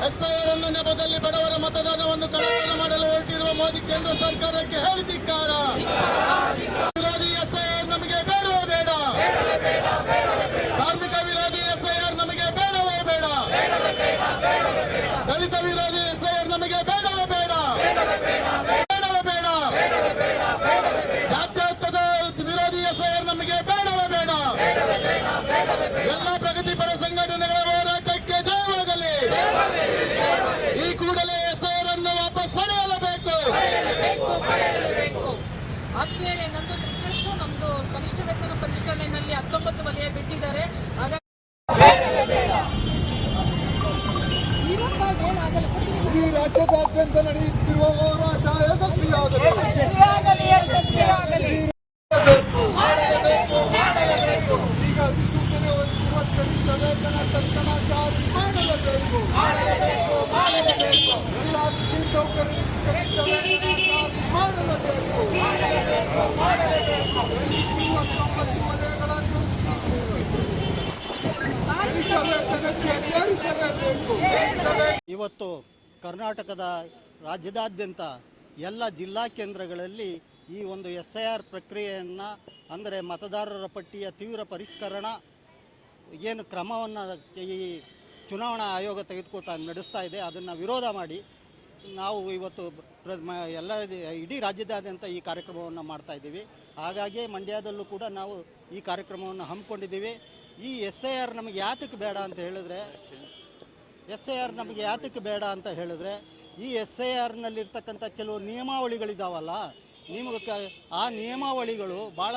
SIR ಅನ್ನು ನೆಪದಲ್ಲಿ ಬಡವರ ಮತದಾನವನ್ನು ಕಳ್ಳತನ ಮಾಡಲು ಹೊರಟಿರುವ ಮೋದಿ ಕೇಂದ್ರ ಸರ್ಕಾರಕ್ಕೆ ಹೇಳಿ ಧಿಕ್ಕಾರ. ವಿರೋಧಿ SIR ನಮಗೆ ಬೇಡವೇ ಬೇಡ. ಕಾರ್ಮಿಕ ವಿರೋಧಿ SIR ನಮಗೆ ಬೇಡವೇ ಬೇಡ. ದಲಿತ ವಿರೋಧಿ SIR ನಮಗೆ ಬೇಡವೇ ಬೇಡ. ಬೇಡವೇ ಬೇಡ. ಜಾತ್ಯತೀತ ವಿರೋಧಿ SIR ನಮಗೆ ಬೇಡವೇ ಬೇಡ. ಎಲ್ಲ ಪ್ರಗತಿಪರ ಸಂಘಟನೆಗಳ ಹೋರಾಟಕ್ಕೆ ಜಯವಾಗಲಿ. ಈ ಕೂಡಲೇ SIR ಅನ್ನು ವಾಪಸ್ ಪಡೆಯಲೇಬೇಕು. ಆದ್ಮೇಲೆ ನಂದು ರಿಕ್ವೆಸ್ಟ್, ನಮ್ದು ಕನಿಷ್ಠ ವೇತನ ಪರಿಷ್ಕರಣೆಯಲ್ಲಿ 19 ವಲಯ ಬಿಟ್ಟಿದ್ದಾರೆ. ಇಡೀ ರಾಜ್ಯದಾದ್ಯಂತ ನಡೆಯುತ್ತಿರುವ ಹೋರಾಟ ಯಶಸ್ವಿಯಾಗಲಿ. ಈಗ ಅಧಿಸೂಚನೆ ಹೊರಡಿಸಿರುವ ಕನಿಷ್ಠ ವೇತನ ತಕ್ಷಣ ಜಾರಿ ಮಾಡಲೇಬೇಕು. ಎಲ್ಲ ಸಿಟಿ ಸೌಕರ್ಯ ಕನಿಷ್ಠ ವೇತನ ಜಾರಿ ಮಾಡಲೇಬೇಕು. 19 ವಲಯಗಳನ್ನು ಕನಿಷ್ಠ ವೇತನಕ್ಕೆ ಸೇರಿಸಲೇಬೇಕು. ಇವತ್ತು ಕರ್ನಾಟಕದ ರಾಜ್ಯದಾದ್ಯಂತ ಎಲ್ಲ ಜಿಲ್ಲಾ ಕೇಂದ್ರಗಳಲ್ಲಿ ಈ ಒಂದು SIR ಪ್ರಕ್ರಿಯೆಯನ್ನು, ಅಂದರೆ ಮತದಾರರ ಪಟ್ಟಿಯ ತೀವ್ರ ಪರಿಷ್ಕರಣಾ ಏನು ಕ್ರಮವನ್ನು ಈ ಚುನಾವಣಾ ಆಯೋಗ ನಡೆಸ್ತಾ ಇದೆ, ಅದನ್ನು ವಿರೋಧ ಮಾಡಿ ನಾವು ಇವತ್ತು ಎಲ್ಲ ಇಡೀ ರಾಜ್ಯದಾದ್ಯಂತ ಈ ಕಾರ್ಯಕ್ರಮವನ್ನು ಮಾಡ್ತಾ ಇದ್ದೀವಿ. ಹಾಗಾಗಿ ಮಂಡ್ಯದಲ್ಲೂ ಕೂಡ ನಾವು ಈ ಕಾರ್ಯಕ್ರಮವನ್ನು ಹಮ್ಮಿಕೊಂಡಿದ್ದೀವಿ. ಈ SIR ನಮಗೆ ಯಾತಕ್ಕೆ ಬೇಡ ಅಂತ ಹೇಳಿದ್ರೆ ಈ SIRನಲ್ಲಿರ್ತಕ್ಕಂಥ ಕೆಲವು ನಿಯಮಾವಳಿಗಳಿದ್ದಾವಲ್ಲ, ಆ ನಿಯಮಾವಳಿಗಳು ಭಾಳ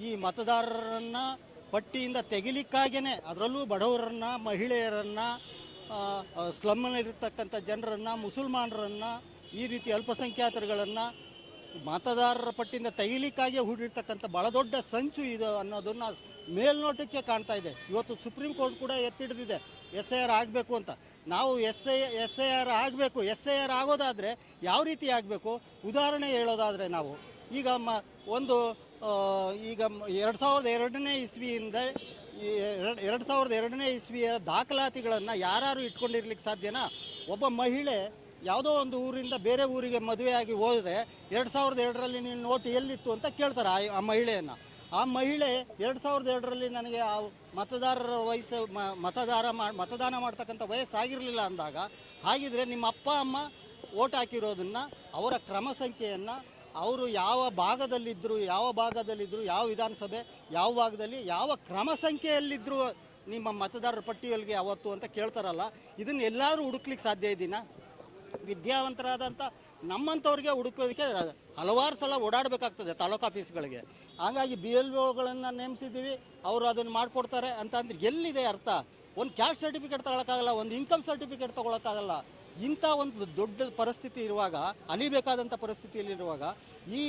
ಈ ಮತದಾರರನ್ನು ಪಟ್ಟಿಯಿಂದ ತೆಗಿಲಿಕ್ಕಾಗೇ, ಅದರಲ್ಲೂ ಬಡವರನ್ನು, ಮಹಿಳೆಯರನ್ನು, ಸ್ಲಮ್ನಲ್ಲಿರ್ತಕ್ಕಂಥ ಜನರನ್ನು, ಮುಸಲ್ಮಾನರನ್ನು, ಈ ರೀತಿ ಅಲ್ಪಸಂಖ್ಯಾತರುಗಳನ್ನು ಮತದಾರರ ಪಟ್ಟಿಯಿಂದ ತೆಗಿಲಿಕ್ಕಾಗಿ ಹೂಡಿರ್ತಕ್ಕಂಥ ಭಾಳ ದೊಡ್ಡ ಸಂಚು ಇದು ಅನ್ನೋದನ್ನು ಮೇಲ್ನೋಟಕ್ಕೆ ಕಾಣ್ತಾ ಇದೆ. ಇವತ್ತು ಸುಪ್ರೀಂ ಕೋರ್ಟ್ ಕೂಡ ಎತ್ತಿಡಿದಿದೆ SIR ಆಗಬೇಕು ಅಂತ. ನಾವು SIR ಆಗಬೇಕು, SIR ಆಗೋದಾದರೆ ಯಾವ ರೀತಿ ಆಗಬೇಕು ಉದಾಹರಣೆ ಹೇಳೋದಾದರೆ, ನಾವು ಈಗ ಈಗ 2002ನೇ ಇಸ್ವಿಯಿಂದ 2002ನೇ ಇಸ್ವಿಯ ದಾಖಲಾತಿಗಳನ್ನು ಯಾರು ಇಟ್ಕೊಂಡಿರ್ಲಿಕ್ಕೆ ಸಾಧ್ಯನಾ? ಒಬ್ಬ ಮಹಿಳೆ ಯಾವುದೋ ಒಂದು ಊರಿಂದ ಬೇರೆ ಊರಿಗೆ ಮದುವೆಯಾಗಿ ಹೋದರೆ 2002ರಲ್ಲಿ ನೀನು ನೋಟ್ ಎಲ್ಲಿತ್ತು ಅಂತ ಕೇಳ್ತಾರೆ ಆ ಮಹಿಳೆಯನ್ನು. ಆ ಮಹಿಳೆ 2002ರಲ್ಲಿ ನನಗೆ ಆ ಮತದಾರರ ವಯಸ್ಸು ಮತದಾನ ಮಾಡ್ತಕ್ಕಂಥ ವಯಸ್ಸಾಗಿರಲಿಲ್ಲ ಅಂದಾಗ, ಹಾಗಿದ್ರೆ ನಿಮ್ಮ ಅಪ್ಪ ಅಮ್ಮ ಓಟ್ ಹಾಕಿರೋದನ್ನು, ಅವರ ಕ್ರಮ ಸಂಖ್ಯೆಯನ್ನು, ಅವರು ಯಾವ ಭಾಗದಲ್ಲಿದ್ದರು, ಯಾವ ವಿಧಾನಸಭೆ, ಯಾವ ಭಾಗದಲ್ಲಿ, ಯಾವ ಕ್ರಮ ಸಂಖ್ಯೆಯಲ್ಲಿದ್ದರು ನಿಮ್ಮ ಮತದಾರರ ಪಟ್ಟಿಯಲ್ಲಿಗೆ ಅವತ್ತು ಅಂತ ಕೇಳ್ತಾರಲ್ಲ, ಇದನ್ನು ಎಲ್ಲರೂ ಹುಡುಕ್ಲಿಕ್ಕೆ ಸಾಧ್ಯ ಇದೀನಾ? ವಿದ್ಯಾವಂತರಾದಂಥ ನಮ್ಮಂಥವ್ರಿಗೆ ಹುಡುಕೋದಕ್ಕೆ ಹಲವಾರು ಸಲ ಓಡಾಡಬೇಕಾಗ್ತದೆ ತಾಲೂಕು ಆಫೀಸ್ಗಳಿಗೆ. ಹಾಗಾಗಿ BLOಗಳನ್ನು ನೇಮಿಸಿದ್ದೀವಿ, ಅವರು ಅದನ್ನು ಮಾಡಿಕೊಡ್ತಾರೆ ಅಂತಂದ್ರೆ ಎಲ್ಲಿದೆ ಅರ್ಥ? ಒಂದು ಕ್ಯಾಸ್ಟ್ ಸರ್ಟಿಫಿಕೇಟ್ ತಗೊಳಕ್ಕಾಗಲ್ಲ, ಒಂದು ಇನ್ಕಮ್ ಸರ್ಟಿಫಿಕೇಟ್ ತೊಗೊಳಕ್ಕಾಗಲ್ಲ. ಇಂಥ ಒಂದು ದೊಡ್ಡ ಪರಿಸ್ಥಿತಿ ಇರುವಾಗ, ಅಲಿಬೇಕಾದಂಥ ಪರಿಸ್ಥಿತಿಯಲ್ಲಿರುವಾಗ ಈ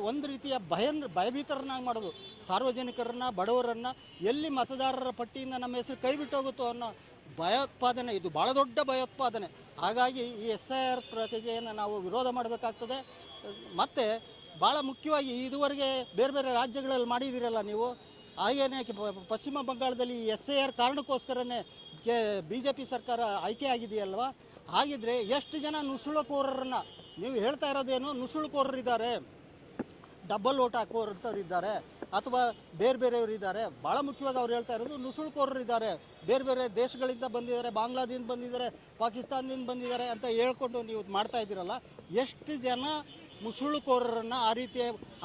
ಒಂದು ರೀತಿಯ ಭಯಭೀತರನ್ನಾಗಿ ಮಾಡೋದು ಸಾರ್ವಜನಿಕರನ್ನು, ಬಡವರನ್ನು, ಎಲ್ಲಿ ಮತದಾರರ ಪಟ್ಟಿಯಿಂದ ನಮ್ಮ ಹೆಸರು ಕೈ ಬಿಟ್ಟೋಗುತ್ತೋ ಅನ್ನೋ ಭಯೋತ್ಪಾದನೆ, ಇದು ಭಾಳ ದೊಡ್ಡ ಭಯೋತ್ಪಾದನೆ. ಹಾಗಾಗಿ ಈ SIR ಪ್ರಕ್ರಿಯೆಯನ್ನು ನಾವು ವಿರೋಧ ಮಾಡಬೇಕಾಗ್ತದೆ. ಮತ್ತು ಭಾಳ ಮುಖ್ಯವಾಗಿ ಇದುವರೆಗೆ ಬೇರೆ ಬೇರೆ ರಾಜ್ಯಗಳಲ್ಲಿ ಮಾಡಿದ್ದೀರಲ್ಲ ನೀವು, ಹಾಗೇನೆ ಪಶ್ಚಿಮ ಬಂಗಾಳದಲ್ಲಿ ಈ SIR ಕಾರಣಕ್ಕೋಸ್ಕರನೇ BJP ಸರ್ಕಾರ ಆಯ್ಕೆ ಆಗಿದೆಯಲ್ವ. ಹಾಗಿದ್ರೆ ಎಷ್ಟು ಜನ ನುಸುಳುಕೋರರನ್ನು, ನೀವು ಹೇಳ್ತಾ ಇರೋದೇನು, ನುಸುಳುಕೋರರಿದ್ದಾರೆ, ಡಬಲ್ ಓಟ್ ಹಾಕೋರಂಥವ್ರಿದ್ದಾರೆ, ಅಥವಾ ಬೇರೆಯವರಿದ್ದಾರೆ. ಭಾಳ ಮುಖ್ಯವಾಗಿ ಅವ್ರು ಹೇಳ್ತಾ ಇರೋದು ನುಸುಳುಕೋರರಿದ್ದಾರೆ, ಬೇರೆ ದೇಶಗಳಿಂದ ಬಂದಿದ್ದಾರೆ, ಬಾಂಗ್ಲಾದಿಂದ ಬಂದಿದ್ದಾರೆ, ಪಾಕಿಸ್ತಾನದಿಂದ ಬಂದಿದ್ದಾರೆ ಅಂತ ಹೇಳ್ಕೊಂಡು ನೀವು ಮಾಡ್ತಾ ಇದ್ದೀರಲ್ಲ. ಎಷ್ಟು ಜನ ಮುಸುಳುಕೋರರನ್ನು, ಆ ರೀತಿ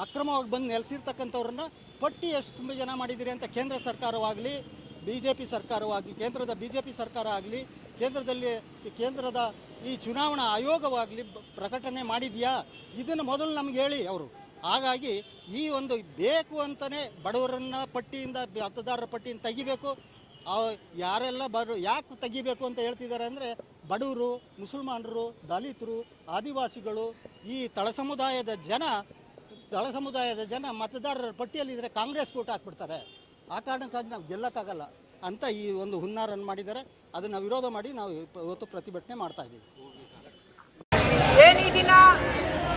ಅಕ್ರಮವಾಗಿ ಬಂದು ನೆಲೆಸಿರ್ತಕ್ಕಂಥವ್ರನ್ನ ಪಟ್ಟಿ ಎಷ್ಟು ಜನ ಮಾಡಿದ್ದೀರಿ ಅಂತ ಕೇಂದ್ರ ಸರ್ಕಾರವಾಗಲಿ, BJP ಸರ್ಕಾರವಾಗಲಿ, ಕೇಂದ್ರದ BJP ಸರ್ಕಾರ ಆಗಲಿ, ಕೇಂದ್ರದ ಈ ಚುನಾವಣಾ ಆಯೋಗವಾಗಲಿ ಪ್ರಕಟಣೆ ಮಾಡಿದೆಯಾ? ಇದನ್ನು ಮೊದಲು ನಮ್ಗೆ ಹೇಳಿ ಅವರು. ಹಾಗಾಗಿ ಈ ಒಂದು ಬೇಕು ಅಂತಲೇ ಬಡವರನ್ನು ಪಟ್ಟಿಯಿಂದ, ಮತದಾರರ ಪಟ್ಟಿಯಿಂದ ತೆಗಿಬೇಕು. ಯಾರೆಲ್ಲ ಯಾಕೆ ತೆಗಿಬೇಕು ಅಂತ ಹೇಳ್ತಿದ್ದಾರೆ ಅಂದರೆ, ಬಡವರು, ಮುಸಲ್ಮಾನರು, ದಲಿತರು, ಆದಿವಾಸಿಗಳು, ಈ ತಳ ಸಮುದಾಯದ ಜನ ಮತದಾರರ ಪಟ್ಟಿಯಲ್ಲಿದ್ದರೆ ಕಾಂಗ್ರೆಸ್ ಓಟ್ ಹಾಕ್ಬಿಡ್ತಾರೆ. ಆ ಕಾರಣಕ್ಕಾಗಿ ನಾವು ಗೆಲ್ಲಕ್ಕಾಗಲ್ಲ ಅಂತ ಈ ಒಂದು ಹುನ್ನಾರನ್ನು ಮಾಡಿದ್ದಾರೆ. ಅದನ್ನು ವಿರೋಧ ಮಾಡಿ ನಾವು ಇವತ್ತು ಪ್ರತಿಭಟನೆ ಮಾಡ್ತಾ ಇದ್ದೀವಿ. ಏನು ಈ ದಿನ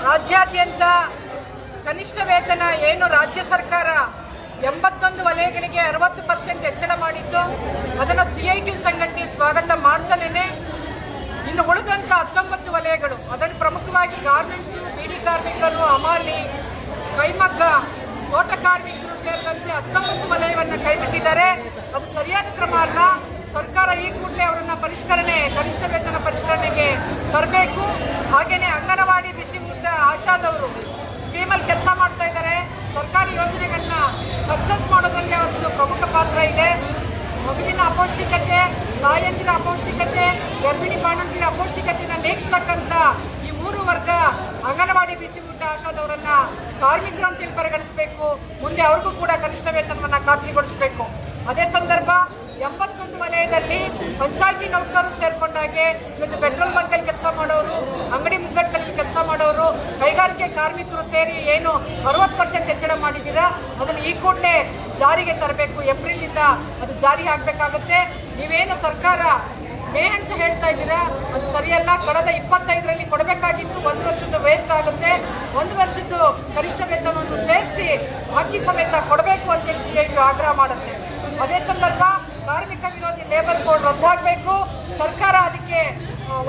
ರಾಜ್ಯಾದ್ಯಂತ ಕನಿಷ್ಠ ವೇತನ ಏನು ರಾಜ್ಯ ಸರ್ಕಾರ 81 ವಲಯಗಳಿಗೆ 60% ಹೆಚ್ಚಳ ಮಾಡಿದ್ದು, ಅದನ್ನು CIT ಸಂಘಟನೆ ಸ್ವಾಗತ ಮಾಡ್ತಲೇ ಉಳಿದಂಥ 19 ವಲಯಗಳು, ಅದರಲ್ಲಿ ಪ್ರಮುಖವಾಗಿ ಗಾರ್ಮೆಂಟ್ಸು, ಬೀಡಿ ಕಾರ್ಮಿಕರು, ಹಮಾಲಿ, ಕೈಮಗ್ಗ, ತೋಟ ಕಾರ್ಮಿಕರು ಸೇರಿದಂತೆ 19 ವಲಯವನ್ನು ಕೈಬಿಟ್ಟಿದ್ದಾರೆ. ಅದು ಸರಿಯಾದ ಕ್ರಮ ಅಲ್ಲ. ಸರ್ಕಾರ ಈ ಕೂಡಲೇ ಅವರನ್ನು ಕನಿಷ್ಠ ವೇತನ ಪರಿಷ್ಕರಣೆಗೆ ತರಬೇಕು. ಹಾಗೆಯೇ ಅಂಗನವಾಡಿ ಬಿಸಿ ಊಟ ಆಶಾದವರು ಸ್ಕೀಮಲ್ಲಿ ಕೆಲಸ ಮಾಡ್ತಾ ಇದ್ದಾರೆ. ಸರ್ಕಾರಿ ಯೋಜನೆಗಳನ್ನ ಸಕ್ಸಸ್ ಮಾಡೋದ್ರಲ್ಲಿ ಒಂದು ಪ್ರಮುಖ ಪಾತ್ರ ಇದೆ. ಮಗುವಿನ ಅಪೌಷ್ಟಿಕತೆ, ತಾಯಂದಿರ ಅಪೌಷ್ಟಿಕತೆ, ಗರ್ಭಿಣಿ ಬಾಣಂತಿರ ಅಪೌಷ್ಟಿಕತೆಯನ್ನು ನೀಗಿಸ್ತಕ್ಕಂಥ ಈ 3 ವರ್ಗ ಅಂಗನವಾಡಿ ಬಿಸಿ ಊಟ ಆಶಾದವರನ್ನ ಕಾರ್ಮಿಕರು ಅಂತೇಳಿ ಪರಿಗಣಿಸಬೇಕು. ಮುಂದೆ ಅವ್ರಿಗೂ ಕೂಡ ಕನಿಷ್ಠ ವೇತನವನ್ನು ಖಾತ್ರಿಗೊಳಿಸಬೇಕು. ಅದೇ ಸಂದರ್ಭ 71 ವಲಯದಲ್ಲಿ ಪಂಚಾಯತಿ ನೌಕರರು ಸೇರ್ಕೊಂಡಾಗೆ ಇವತ್ತು ಪೆಟ್ರೋಲ್ ಬಂಕಲ್ಲಿ ಕೆಲಸ ಮಾಡೋರು, ಅಂಗಡಿ ಮುಗ್ಗಟ್ಟಲ್ಲಿ ಕೆಲಸ ಮಾಡೋರು, ಕೈಗಾರಿಕೆ ಕಾರ್ಮಿಕರು ಸೇರಿ ಏನು 60% ಹೆಚ್ಚಳ ಮಾಡಿದ್ದೀರಾ ಅದನ್ನು ಈ ಕೂಡಲೇ ಜಾರಿಗೆ ತರಬೇಕು. ಏಪ್ರಿಲಿಂದ ಅದು ಜಾರಿ ಆಗಬೇಕಾಗುತ್ತೆ. ನೀವೇನು ಸರ್ಕಾರ ಮೇ ಅಂತ ಹೇಳ್ತಾ ಇದ್ದೀರಾ ಅದು ಸರಿಯಲ್ಲ. ಕಳೆದ 25ರಲ್ಲಿ ಕೊಡಬೇಕಾಗಿತ್ತು 1 ವರ್ಷದ ವೇತನ ಆಗುತ್ತೆ. 1 ವರ್ಷದ್ದು ಕನಿಷ್ಠ ವೇತನವನ್ನು ಸೇರಿಸಿ ಬಾಕಿ ಸಮೇತ ಕೊಡಬೇಕು ಅಂತೇಳಿ CITU ಆಗ್ರಹ ಮಾಡುತ್ತೆ. ಅದೇ ಸಂದರ್ಭ ಕಾರ್ಮಿಕ ವಿರೋಧಿ ಲೇಬರ್ ಕೋಡ್ ರದ್ದಾಗಬೇಕು. ಸರ್ಕಾರ ಅದಕ್ಕೆ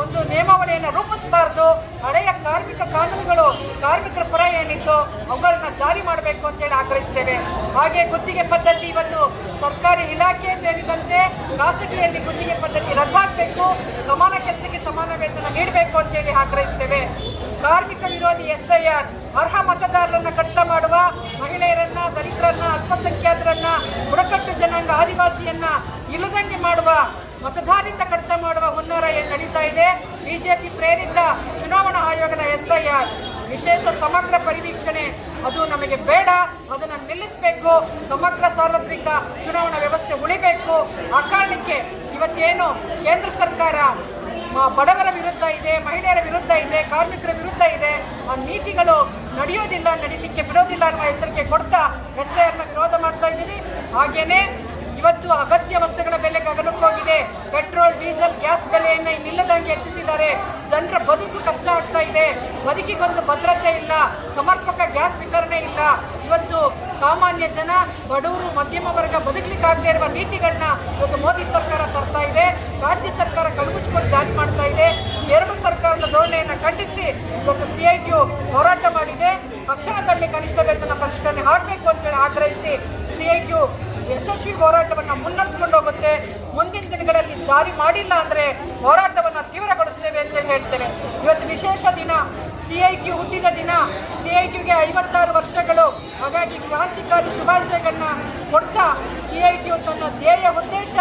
ಒಂದು ನಿಯಮಾವಳಿಯನ್ನು ರೂಪಿಸಬಾರ್ದು. ಹಳೆಯ ಕಾರ್ಮಿಕ ಕಾನೂನುಗಳು ಕಾರ್ಮಿಕರ ಪರ ಏನಿತ್ತು ಅವುಗಳನ್ನ ಜಾರಿ ಮಾಡಬೇಕು ಅಂತೇಳಿ ಆಗ್ರಹಿಸ್ತೇವೆ. ಹಾಗೆ ಗುತ್ತಿಗೆ ಪದ್ಧತಿ ಇವತ್ತು ಸರ್ಕಾರಿ ಇಲಾಖೆ ಸೇರಿದಂತೆ ಖಾಸಗಿಯಲ್ಲಿ ಗುತ್ತಿಗೆ ಪದ್ಧತಿ ರದ್ದಾಗಬೇಕು. ಸಮಾನ ಕೆಲಸಕ್ಕೆ ಸಮಾನ ವೇತನ ನೀಡಬೇಕು ಅಂತೇಳಿ ಆಗ್ರಹಿಸ್ತೇವೆ. ಕಾರ್ಮಿಕ ವಿರೋಧಿ SIR ಅರ್ಹ ಮತದಾರರನ್ನ ಕಡಿತ ಮಾಡುವ, ಮಹಿಳೆಯರನ್ನ, ದಲಿತರನ್ನ, ಅಲ್ಪಸಂಖ್ಯಾತರನ್ನ, ಬುಡಕಟ್ಟು ಜನಾಂಗ, ಆದಿವಾಸಿಯನ್ನ ಇಲ್ಲದಂಗೆ ಮಾಡುವ, ಮತದಾರರಿಂದ ಕಡಿತ ಮಾಡುವ ಹುನ್ನಾರ ಏನು ನಡೀತಾ ಇದೆ. ಬಿಜೆಪಿ ಪ್ರೇರಿತ ಚುನಾವಣಾ ಆಯೋಗದ SIR ವಿಶೇಷ ಸಮಗ್ರ ಪರಿವೀಕ್ಷಣೆ ಅದು ನಮಗೆ ಬೇಡ. ಅದನ್ನು ನಿಲ್ಲಿಸಬೇಕು. ಸಮಗ್ರ ಸಾರ್ವತ್ರಿಕ ಚುನಾವಣಾ ವ್ಯವಸ್ಥೆ ಉಳಿಬೇಕು. ಆ ಕಾರಣಕ್ಕೆ ಇವತ್ತೇನು ಕೇಂದ್ರ ಸರ್ಕಾರ ಬಡವರ ವಿರುದ್ಧ ಇದೆ, ಮಹಿಳೆಯರ ವಿರುದ್ಧ ಇದೆ, ಕಾರ್ಮಿಕರ ವಿರುದ್ಧ ಇದೆ, ಆ ನೀತಿಗಳು ನಡೀಲಿಕ್ಕೆ ಬಿಡೋದಿಲ್ಲ ಅನ್ನುವ ಎಚ್ಚರಿಕೆ ಕೊಡ್ತಾ SIRನ ವಿರೋಧ ಮಾಡ್ತಾ ಇದ್ದೀವಿ. ಹಾಗೇನೆ ಇವತ್ತು ಅಗತ್ಯ ವಸ್ತುಗಳ ಬೆಲೆ ಗಗನಕ್ಕೋಗಿದೆ. ಪೆಟ್ರೋಲ್, ಡೀಸೆಲ್, ಗ್ಯಾಸ್ ಬೆಲೆಯನ್ನು ಇನ್ನಿಲ್ಲದಂಗೆ ಹೆಚ್ಚಿಸಿದ್ದಾರೆ. ಜನರ ಬದುಕು ಕಷ್ಟ ಆಗ್ತಾ ಇದೆ. ಬದುಕಿಗೊಂದು ಭದ್ರತೆ ಇಲ್ಲ, ಸಮರ್ಪಕ ಗ್ಯಾಸ್ ವಿತರಣೆ ಇಲ್ಲ. ಇವತ್ತು ಸಾಮಾನ್ಯ ಜನ, ಬಡವರು, ಮಧ್ಯಮ ವರ್ಗ ಬದುಕಲಿಕ್ಕಾಗದೇ ಇರುವ ನೀತಿಗಳನ್ನ ಇವತ್ತು ಮೋದಿ ಸರ್ಕಾರ ತರ್ತಾ ಇದೆ. ರಾಜ್ಯ ಸರ್ಕಾರ ಕಣ್ಮುಚ್ಚಿಕೊಂಡು ಜಾರಿ ಮಾಡ್ತಾ ಇದೆ. 2 ಸರ್ಕಾರದ ಧೋರಣೆಯನ್ನು ಖಂಡಿಸಿ ಇವತ್ತು CITU ಹೋರಾಟ ಮಾಡಿದೆ. ತಕ್ಷಣದಲ್ಲಿ ಕನಿಷ್ಠ ವೇತನ ಪರಿಷ್ಕರಣೆ ಆಗಬೇಕು ಅಂತೇಳಿ ಆಗ್ರಹಿಸಿ CITU ಯಶಸ್ವಿ ಹೋರಾಟವನ್ನು ಮುನ್ನಡೆಸ್ಕೊಂಡು ಹೋಗುತ್ತೆ. ಮುಂದಿನ ದಿನಗಳಲ್ಲಿ ಜಾರಿ ಮಾಡಿಲ್ಲ ಅಂದರೆ ಹೋರಾಟವನ್ನು ತೀವ್ರಗೊಳಿಸ್ತೇವೆ ಅಂತ ಹೇಳ್ತೇನೆ. ಇವತ್ತು ವಿಶೇಷ ದಿನ, CITU ಹುಟ್ಟಿದ ದಿನ. CITUಗೆ 56 ವರ್ಷಗಳು. ಹಾಗಾಗಿ ಕ್ರಾಂತಿಕಾರಿ ಶುಭಾಶಯಗಳನ್ನ ಕೊಡ್ತಾ CITU ತನ್ನ ಧ್ಯೇಯ ಉದ್ದೇಶ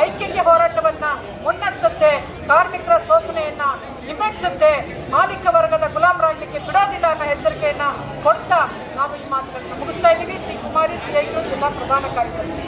ಐಕ್ಯತೆ ಹೋರಾಟವನ್ನು ಮುನ್ನಡೆಸುತ್ತೆ. ಕಾರ್ಮಿಕರ ಶೋಷಣೆಯನ್ನ ಹಿಮ್ಮೆಟ್ಟಿಸುತ್ತೆ. ಮಾಲೀಕ ವರ್ಗದ ಗುಲಾಮರಾಗಲಿಕ್ಕೆ ಬಿಡೋದಿಲ್ಲ ಅನ್ನೋ ಎಚ್ಚರಿಕೆಯನ್ನು ಕೊಡ್ತಾ ನಾವು ಈ ಮಾತುಗಳನ್ನು ಮುಗಿಸ್ತಾ ಇದ್ದೀವಿ. ಸಿ ಕುಮಾರಿ, CITU ಜಿಲ್ಲಾ ಪ್ರಧಾನ ಕಾರ್ಯದರ್ಶಿ.